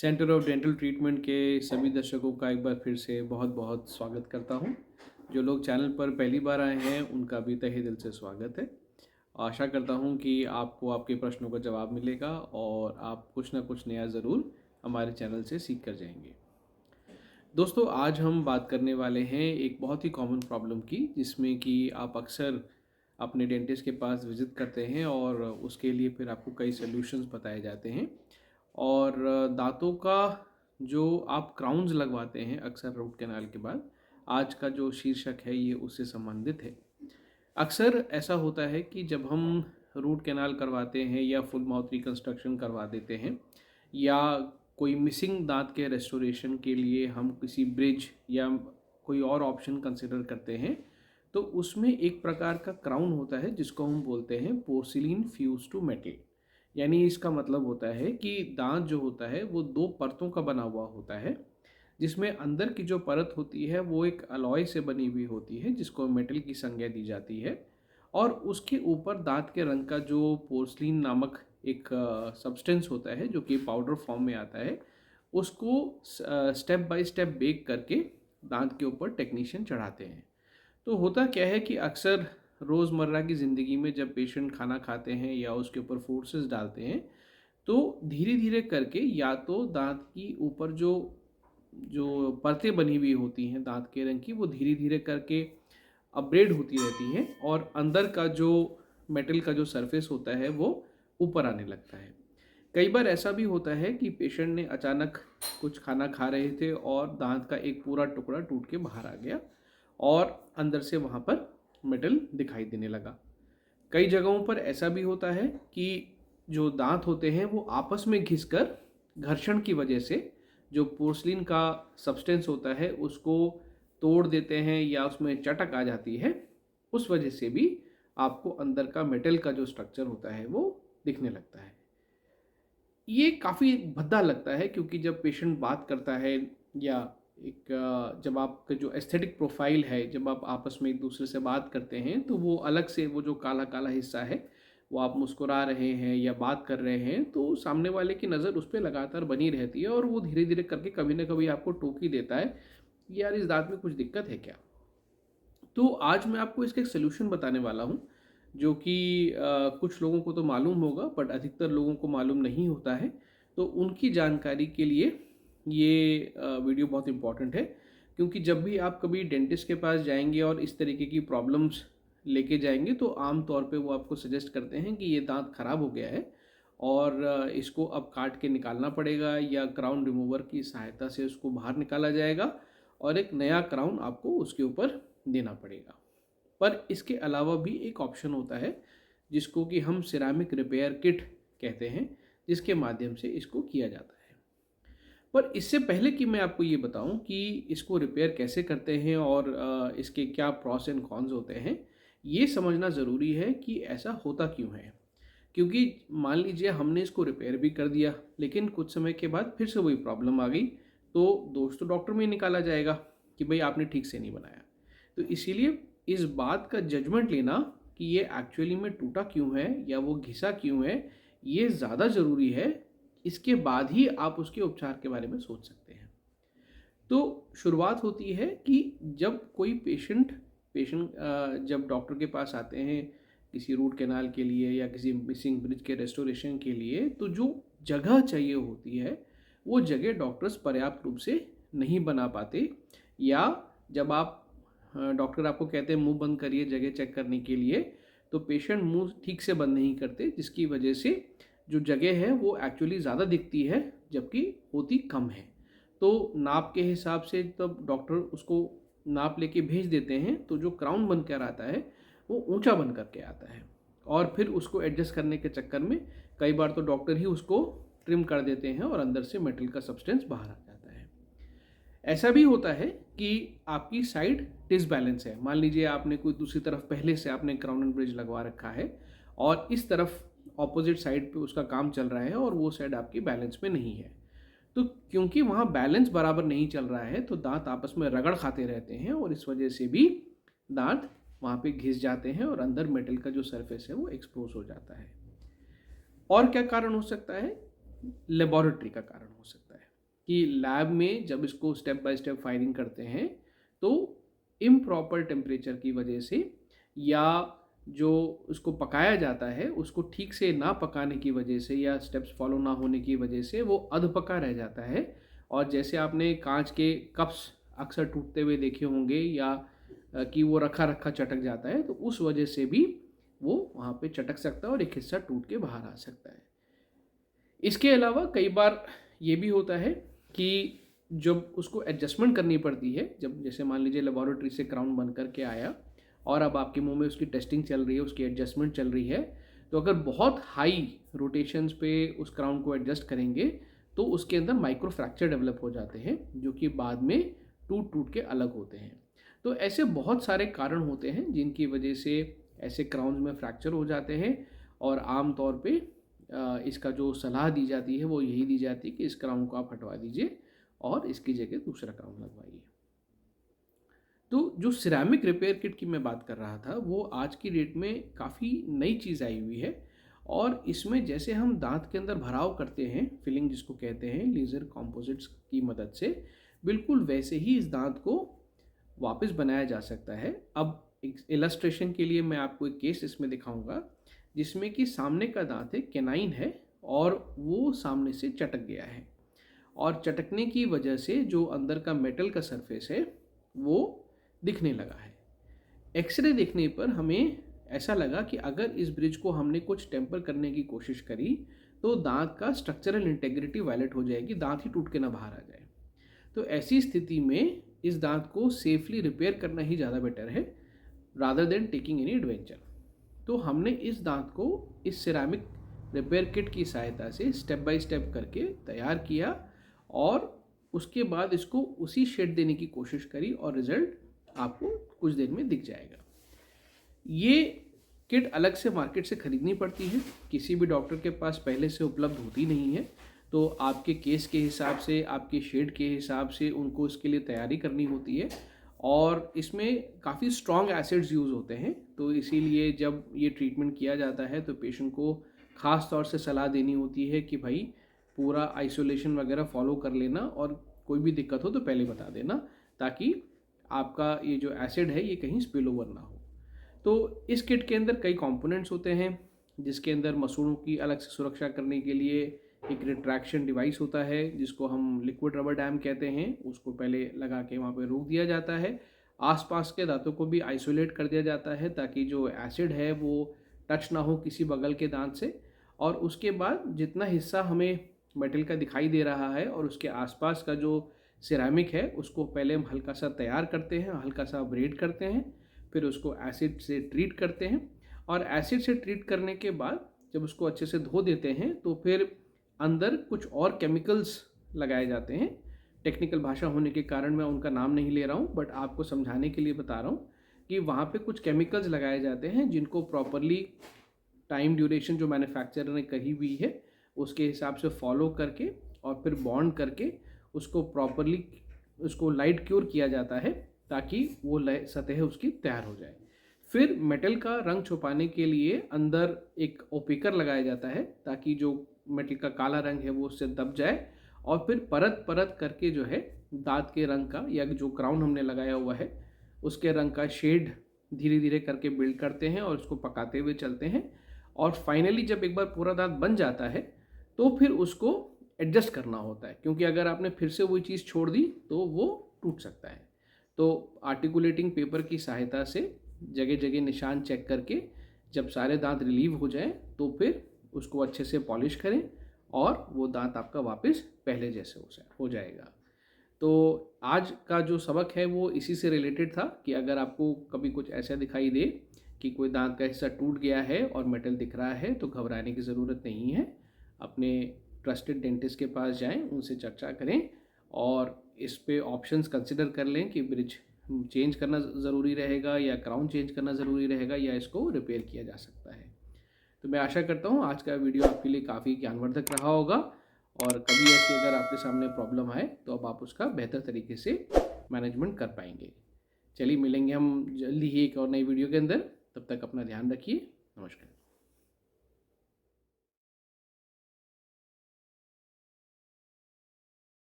Centre of dental treatment के सभी दर्शकों का एक बार फिर से बहुत बहुत स्वागत करता हूं। जो लोग चैनल पर पहली बार आए हैं उनका भी तहे दिल से स्वागत है। आशा करता हूं कि आपको आपके प्रश्नों का जवाब मिलेगा और आप कुछ ना कुछ नया ज़रूर हमारे चैनल से सीख कर जाएंगे। दोस्तों, आज हम बात करने वाले हैं एक बहुत ही कॉमन प्रॉब्लम की, जिसमें कि आप अक्सर अपने डेंटिस्ट के पास विज़िट करते हैं और उसके लिए फिर आपको कई सॉल्यूशंस बताए जाते हैं। और दांतों का जो आप क्राउन्स लगवाते हैं अक्सर रूट कैनाल के बाद, आज का जो शीर्षक है ये उससे संबंधित है। अक्सर ऐसा होता है कि जब हम रूट कैनाल करवाते हैं या फुल माउथ रिकन्स्ट्रक्शन करवा देते हैं या कोई मिसिंग दांत के रेस्टोरेशन के लिए हम किसी ब्रिज या कोई और ऑप्शन कंसिडर करते हैं, तो उसमें एक प्रकार का क्राउन होता है जिसको हम बोलते हैं पोर्सिलीन फ्यूज टू मेटल। यानी इसका मतलब होता है कि दांत जो होता है वो दो परतों का बना हुआ होता है, जिसमें अंदर की जो परत होती है वो एक अलॉय से बनी हुई होती है जिसको मेटल की संज्ञा दी जाती है, और उसके ऊपर दांत के रंग का जो पोर्सलिन नामक एक सब्सटेंस होता है जो कि पाउडर फॉर्म में आता है, उसको स्टेप बाय स्टेप बेक करके दांत के ऊपर टेक्नीशियन चढ़ाते हैं। तो होता क्या है कि अक्सर रोज़मर्रा की ज़िंदगी में जब पेशेंट खाना खाते हैं या उसके ऊपर फोर्सेस डालते हैं, तो धीरे धीरे करके या तो दांत की ऊपर जो जो परतें बनी हुई होती हैं दांत के रंग की, वो धीरे धीरे करके अपग्रेड होती रहती हैं और अंदर का जो मेटल का जो सरफेस होता है वो ऊपर आने लगता है। कई बार ऐसा भी होता है कि पेशेंट ने अचानक कुछ खाना खा रहे थे और दांत का एक पूरा टुकड़ा टूट के बाहर आ गया और अंदर से वहाँ पर मेटल दिखाई देने लगा। कई जगहों पर ऐसा भी होता है कि जो दांत होते हैं वो आपस में घिसकर घर्षण की वजह से जो पोर्सलिन का सब्सटेंस होता है उसको तोड़ देते हैं या उसमें चटक आ जाती है। उस वजह से भी आपको अंदर का मेटल का जो स्ट्रक्चर होता है वो दिखने लगता है। ये काफ़ी भद्दा लगता है क्योंकि जब पेशेंट बात करता है या जब आपका जो एस्थेटिक प्रोफाइल है, जब आप आपस में एक दूसरे से बात करते हैं, तो वो अलग से वो जो काला काला हिस्सा है, वो आप मुस्कुरा रहे हैं या बात कर रहे हैं तो सामने वाले की नज़र उस पर लगातार बनी रहती है और वो धीरे धीरे करके कभी ना कभी आपको टोक ही देता है कि यार इस दांत में कुछ दिक्कत है क्या। तो आज मैं आपको इसका एक सोल्यूशन बताने वाला हूँ जो कि कुछ लोगों को तो मालूम होगा बट अधिकतर लोगों को मालूम नहीं होता है। तो उनकी जानकारी के लिए ये वीडियो बहुत इम्पॉर्टेंट है, क्योंकि जब भी आप कभी डेंटिस्ट के पास जाएंगे और इस तरीके की प्रॉब्लम्स लेके जाएंगे तो आम तौर पे वो आपको सजेस्ट करते हैं कि ये दांत ख़राब हो गया है और इसको अब काट के निकालना पड़ेगा या क्राउन रिमूवर की सहायता से उसको बाहर निकाला जाएगा और एक नया क्राउन आपको उसके ऊपर देना पड़ेगा। पर इसके अलावा भी एक ऑप्शन होता है जिसको कि हम सिरामिक रिपेयर किट कहते हैं, जिसके माध्यम से इसको किया जाता है। पर इससे पहले कि मैं आपको ये बताऊं कि इसको रिपेयर कैसे करते हैं और इसके क्या प्रॉस एंड कॉन्स होते हैं, ये समझना ज़रूरी है कि ऐसा होता क्यों है। क्योंकि मान लीजिए हमने इसको रिपेयर भी कर दिया लेकिन कुछ समय के बाद फिर से वही प्रॉब्लम आ गई, तो दोष तो डॉक्टर में ही निकाला जाएगा कि भाई आपने ठीक से नहीं बनाया। तो इसीलिए इस बात का जजमेंट लेना कि ये एक्चुअली में टूटा क्यों है या वो घिसा क्यों है, ये ज़्यादा ज़रूरी है। इसके बाद ही आप उसके उपचार के बारे में सोच सकते हैं। तो शुरुआत होती है कि जब कोई पेशेंट पेशेंट जब डॉक्टर के पास आते हैं किसी रूट कैनाल के लिए या किसी मिसिंग ब्रिज के रेस्टोरेशन के लिए, तो जो जगह चाहिए होती है वो जगह डॉक्टर्स पर्याप्त रूप से नहीं बना पाते, या जब आप डॉक्टर आपको कहते हैं मुंह बंद करिए जगह चेक करने के लिए, तो पेशेंट मुंह ठीक से बंद नहीं करते, जिसकी वजह से जो जगह है वो एक्चुअली ज़्यादा दिखती है जबकि होती कम है। तो नाप के हिसाब से तब डॉक्टर उसको नाप लेके भेज देते हैं, तो जो क्राउन बन कर आता है वो ऊंचा बन करके आता है और फिर उसको एडजस्ट करने के चक्कर में कई बार तो डॉक्टर ही उसको ट्रिम कर देते हैं और अंदर से मेटल का सब्सटेंस बाहर आ जाता है। ऐसा भी होता है कि आपकी साइड डिसबैलेंस है। मान लीजिए आपने कोई दूसरी तरफ पहले से आपने क्राउन एंड ब्रिज लगवा रखा है और इस तरफ ऑपोजिट साइड पे उसका काम चल रहा है और वो साइड आपकी बैलेंस में नहीं है। तो क्योंकि वहाँ बैलेंस बराबर नहीं चल रहा है तो दांत आपस में रगड़ खाते रहते हैं और इस वजह से भी दांत वहाँ पे घिस जाते हैं और अंदर मेटल का जो सरफेस है वो एक्सपोज हो जाता है। और क्या कारण हो सकता है? लेबोरेटरी का कारण हो सकता है। कि लैब में जब इसको स्टेप बाय स्टेप फायरिंग करते हैं तो इम्प्रॉपर टेम्परेचर की वजह से या जो उसको पकाया जाता है उसको ठीक से ना पकाने की वजह से या स्टेप्स फॉलो ना होने की वजह से वो अधपका रह जाता है। और जैसे आपने कांच के कप्स अक्सर टूटते हुए देखे होंगे या कि वो रखा रखा चटक जाता है, तो उस वजह से भी वो वहाँ पे चटक सकता है और एक हिस्सा टूट के बाहर आ सकता है। इसके अलावा कई बार ये भी होता है कि जब उसको एडजस्टमेंट करनी पड़ती है, जब जैसे मान लीजिए लेबोरेटरी से क्राउन बन करके आया और अब आपके मुंह में उसकी टेस्टिंग चल रही है, उसकी एडजस्टमेंट चल रही है, तो अगर बहुत हाई रोटेशंस पे उस क्राउन को एडजस्ट करेंगे तो उसके अंदर माइक्रो फ्रैक्चर डेवलप हो जाते हैं जो कि बाद में टूट टूट के अलग होते हैं। तो ऐसे बहुत सारे कारण होते हैं जिनकी वजह से ऐसे क्राउन्स में फ्रैक्चर हो जाते हैं और आम तौर पे इसका जो सलाह दी जाती है वो यही दी जाती है कि इस क्राउन को आप हटवा दीजिए और इसकी जगह दूसरा क्राउन लगवाइए। तो जो सिरेमिक रिपेयर किट की मैं बात कर रहा था वो आज की डेट में काफ़ी नई चीज़ आई हुई है और इसमें जैसे हम दांत के अंदर भराव करते हैं, फिलिंग जिसको कहते हैं, लेज़र कॉम्पोजिट्स की मदद से बिल्कुल वैसे ही इस दांत को वापस बनाया जा सकता है। अब इलस्ट्रेशन के लिए मैं आपको एक केस इसमें दिखाऊंगा जिसमें कि सामने का दांत है, कैनाइन है, और वो सामने से चटक गया है और चटकने की वजह से जो अंदर का मेटल का सरफेस है वो दिखने लगा है। एक्सरे देखने पर हमें ऐसा लगा कि अगर इस ब्रिज को हमने कुछ टेम्पर करने की कोशिश करी तो दांत का स्ट्रक्चरल इंटेग्रिटी वायलेट हो जाएगी, दांत ही टूट के ना बाहर आ जाए। तो ऐसी स्थिति में इस दांत को सेफली रिपेयर करना ही ज़्यादा बेटर है rather than taking any adventure. तो हमने इस दांत को इस सिरेमिक रिपेयर किट की सहायता से स्टेप बाय स्टेप करके तैयार किया और उसके बाद इसको उसी शेड देने की कोशिश करी और रिजल्ट आपको कुछ देर में दिख जाएगा। ये किट अलग से मार्केट से ख़रीदनी पड़ती है, किसी भी डॉक्टर के पास पहले से उपलब्ध होती नहीं है। तो आपके केस के हिसाब से, आपके शेड के हिसाब से उनको इसके लिए तैयारी करनी होती है और इसमें काफ़ी स्ट्रॉन्ग एसिड्स यूज़ होते हैं। तो इसीलिए जब ये ट्रीटमेंट किया जाता है तो पेशेंट को ख़ास तौर से सलाह देनी होती है कि भाई पूरा आइसोलेशन वगैरह फॉलो कर लेना और कोई भी दिक्कत हो तो पहले बता देना ताकि आपका ये जो एसिड है ये कहीं स्पिल ओवर ना हो। तो इस किट के अंदर कई कंपोनेंट्स होते हैं जिसके अंदर मसूड़ों की अलग से सुरक्षा करने के लिए एक रिट्रैक्शन डिवाइस होता है जिसको हम लिक्विड रबर डैम कहते हैं, उसको पहले लगा के वहाँ पे रोक दिया जाता है। आसपास के दांतों को भी आइसोलेट कर दिया जाता है ताकि जो एसिड है वो टच ना हो किसी बगल के दांत से। और उसके बाद जितना हिस्सा हमें मेटल का दिखाई दे रहा है और उसके आसपास का जो सिरेमिक है उसको पहले हम हल्का सा तैयार करते हैं, हल्का सा ब्रेड करते हैं, फिर उसको एसिड से ट्रीट करते हैं और एसिड से ट्रीट करने के बाद जब उसको अच्छे से धो देते हैं तो फिर अंदर कुछ और केमिकल्स लगाए जाते हैं। टेक्निकल भाषा होने के कारण मैं उनका नाम नहीं ले रहा हूँ, बट आपको समझाने के लिए बता रहा हूँ कि वहाँ पे कुछ केमिकल्स लगाए जाते हैं जिनको प्रॉपरली टाइम ड्यूरेशन जो मैन्युफैक्चरर ने कही हुई है उसके हिसाब से फॉलो करके और फिर बॉन्ड करके उसको प्रॉपरली उसको लाइट क्योर किया जाता है ताकि वो सतह उसकी तैयार हो जाए। फिर मेटल का रंग छुपाने के लिए अंदर एक ओपिकर लगाया जाता है ताकि जो मेटल का काला रंग है वो उससे दब जाए और फिर परत परत करके जो है दांत के रंग का या जो क्राउन हमने लगाया हुआ है उसके रंग का शेड धीरे धीरे करके बिल्ड करते हैं और उसको पकाते हुए चलते हैं। और फाइनली जब एक बार पूरा दांत बन जाता है तो फिर उसको एडजस्ट करना होता है क्योंकि अगर आपने फिर से वही चीज़ छोड़ दी तो वो टूट सकता है। तो आर्टिकुलेटिंग पेपर की सहायता से जगह जगह निशान चेक करके जब सारे दांत रिलीव हो जाए तो फिर उसको अच्छे से पॉलिश करें और वो दांत आपका वापस पहले जैसे हो जाएगा। तो आज का जो सबक है वो इसी से रिलेटेड था कि अगर आपको कभी कुछ ऐसा दिखाई दे कि कोई दांत का हिस्सा टूट गया है और मेटल दिख रहा है तो घबराने की ज़रूरत नहीं है। अपने ट्रस्टेड डेंटिस्ट के पास जाएं, उनसे चर्चा करें और इस पे ऑप्शंस कंसिडर कर लें कि ब्रिज चेंज करना ज़रूरी रहेगा या क्राउन चेंज करना ज़रूरी रहेगा या इसको रिपेयर किया जा सकता है। तो मैं आशा करता हूँ आज का वीडियो आपके लिए काफ़ी ज्ञानवर्धक रहा होगा और कभी ऐसी अगर आपके सामने प्रॉब्लम आए तो अब आप उसका बेहतर तरीके से मैनेजमेंट कर पाएंगे। चलिए मिलेंगे हम जल्दी ही एक और नई वीडियो के अंदर, तब तक अपना ध्यान रखिए। नमस्कार।